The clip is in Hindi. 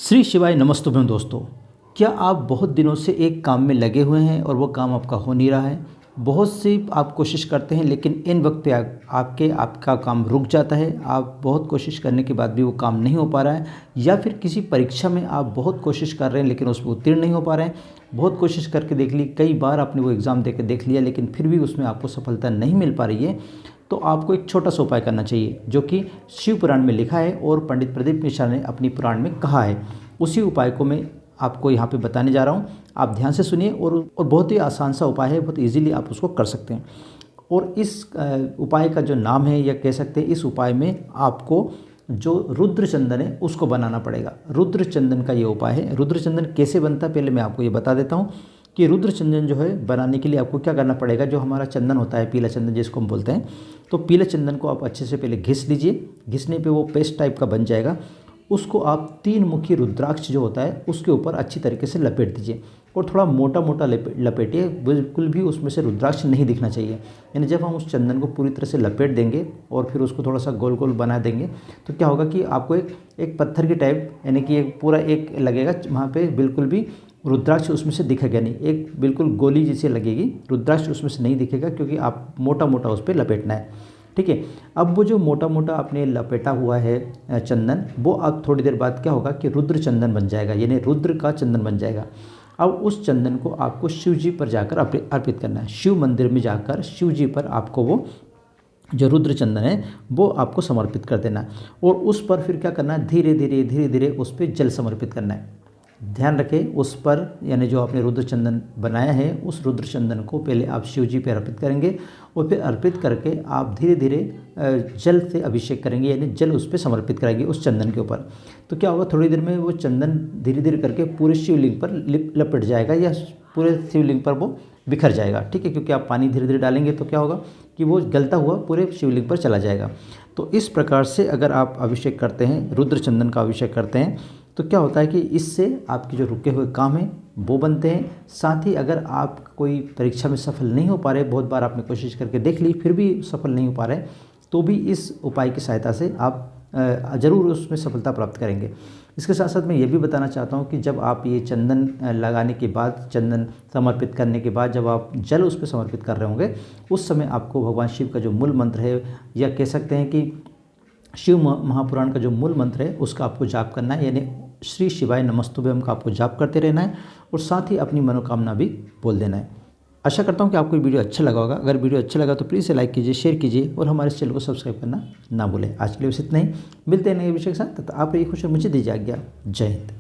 श्री शिवाय नमस्तुभ्यं दोस्तों। क्या आप बहुत दिनों से एक काम में लगे हुए हैं और वो काम आपका हो नहीं रहा है। बहुत सी आप कोशिश करते हैं लेकिन इन वक्त पे आपका काम रुक जाता है। आप बहुत कोशिश करने के बाद भी वो काम नहीं हो पा रहा है, या फिर किसी परीक्षा में आप बहुत कोशिश कर रहे हैं लेकिन उसमें उत्तीर्ण नहीं हो पा रहे हैं। बहुत कोशिश करके देख ली, कई बार आपने वो एग्ज़ाम दे के देख लिया लेकिन फिर भी उसमें आपको सफलता नहीं मिल पा रही है। तो आपको एक छोटा सा उपाय करना चाहिए जो कि शिव पुराण में लिखा है और पंडित प्रदीप मिश्रा ने अपनी पुराण में कहा है। उसी उपाय को मैं आपको यहाँ पे बताने जा रहा हूँ। आप ध्यान से सुनिए और बहुत ही आसान सा उपाय है, बहुत इजीली आप उसको कर सकते हैं। और इस उपाय का जो नाम है, या कह सकते हैं इस उपाय में आपको जो रुद्र चंदन है उसको बनाना पड़ेगा। रुद्र चंदन का ये उपाय है। रुद्र चंदन कैसे बनता है पहले मैं आपको ये बता देता हूँ कि रुद्र चंदन जो है बनाने के लिए आपको क्या करना पड़ेगा। जो हमारा चंदन होता है, पीला चंदन जिसको हम बोलते हैं, तो पीले चंदन को आप अच्छे से पहले घिस लीजिए। घिसने पे वो पेस्ट टाइप का बन जाएगा। उसको आप 3 मुखी रुद्राक्ष जो होता है उसके ऊपर अच्छी तरीके से लपेट दीजिए और थोड़ा मोटा मोटा लपेटिए। बिल्कुल भी उसमें से रुद्राक्ष नहीं दिखना चाहिए। यानी जब हम उस चंदन को पूरी तरह से लपेट देंगे और फिर उसको थोड़ा सा गोल गोल बना देंगे तो क्या होगा कि आपको एक पत्थर की टाइप, यानी कि एक पूरा एक लगेगा, वहाँ पे बिल्कुल भी रुद्राक्ष उसमें से दिखेगा नहीं। एक बिल्कुल गोली जैसी लगेगी, रुद्राक्ष उसमें से नहीं दिखेगा क्योंकि आप मोटा मोटा उस पर लपेटना है। ठीक है। अब वो जो मोटा मोटा आपने लपेटा हुआ है चंदन, वो अब थोड़ी देर बाद क्या होगा कि रुद्र चंदन बन जाएगा, यानी रुद्र का चंदन बन जाएगा। अब उस चंदन को आपको शिव जी पर जाकर अर्पित करना है। शिव मंदिर में जाकर शिव जी पर आपको वो जो रुद्र चंदन है वो आपको समर्पित कर देना है। और उस पर फिर क्या करना है, धीरे धीरे उस पर जल समर्पित करना है। ध्यान रखें, उस पर यानी जो आपने रुद्र चंदन बनाया है उस रुद्र चंदन को पहले आप शिव जी पर अर्पित करेंगे और फिर अर्पित करके आप धीरे धीरे जल से अभिषेक करेंगे, यानी जल उस पर समर्पित करेंगे उस चंदन के ऊपर। तो क्या होगा, थोड़ी देर में वो चंदन धीरे धीरे करके पूरे शिवलिंग पर लपेट जाएगा या पूरे शिवलिंग पर वो बिखर जाएगा। ठीक है, क्योंकि आप पानी धीरे धीरे डालेंगे तो क्या होगा कि वो गलता हुआ पूरे शिवलिंग पर चला जाएगा। तो इस प्रकार से अगर आप अभिषेक करते हैं, रुद्र चंदन का अभिषेक करते हैं, तो क्या होता है कि इससे आपके जो रुके हुए काम हैं वो बनते हैं। साथ ही अगर आप कोई परीक्षा में सफल नहीं हो पा रहे, बहुत बार आपने कोशिश करके देख ली फिर भी सफल नहीं हो पा रहे, तो भी इस उपाय की सहायता से आप ज़रूर उसमें सफलता प्राप्त करेंगे। इसके साथ साथ मैं ये भी बताना चाहता हूँ कि जब आप ये चंदन लगाने के बाद, चंदन समर्पित करने के बाद जब आप जल उस पर समर्पित कर रहे होंगे, उस समय आपको भगवान शिव का जो मूल मंत्र है, या कह सकते हैं कि शिव महापुराण का जो मूल मंत्र है उसका आपको जाप करना है, यानी श्री शिवाय नमस्तुभ्यं का आपको जाप करते रहना है और साथ ही अपनी मनोकामना भी बोल देना है। आशा करता हूँ कि आपको वीडियो अच्छा लगा होगा। अगर वीडियो अच्छा लगा तो प्लीज़ लाइक कीजिए, शेयर कीजिए और हमारे चैनल को सब्सक्राइब करना ना भूलें। आज के लिए बस इतना ही, मिलते हैं नए विषय के साथ। तब आप रहिए खुश और मुझे दीजिए आज्ञा। जय हिंद।